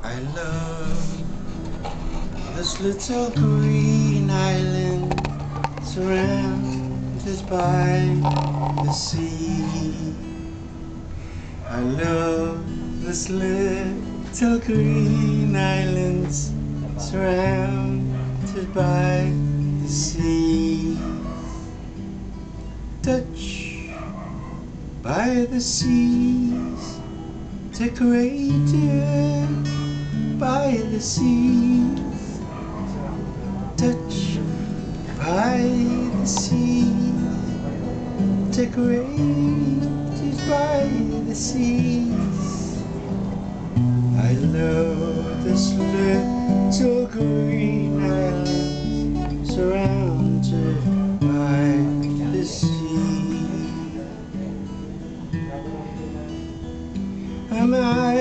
I love this little green island surrounded by the sea. I love this little green island surrounded by the sea. Touched by the seas, decorated by the seas, touched by the seas, decorated by the seas. I love this little green island surrounded by the sea. Am I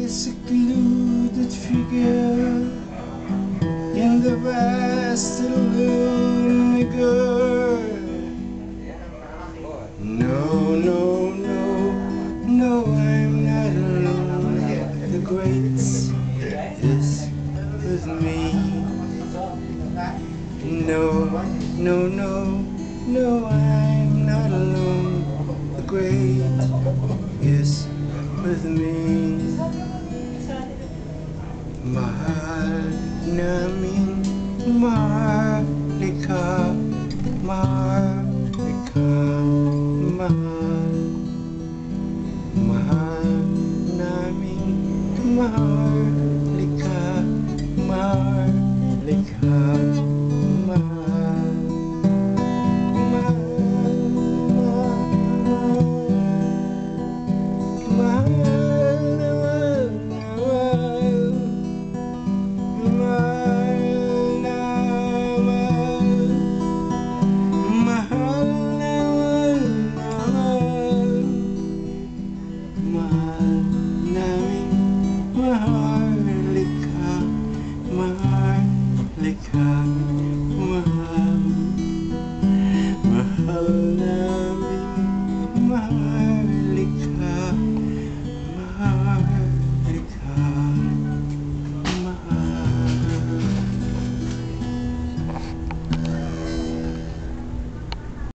a secluded figure in the vast lonely girl? No, no, no, no, I'm not alone. The great is with me. No, no, no, no, I'm not alone. The great is with me. Mahal namin, mahalika, mahalika, mahal. Mahal namin, mahalika, mahalika, mahal. Mahalika, mahalika.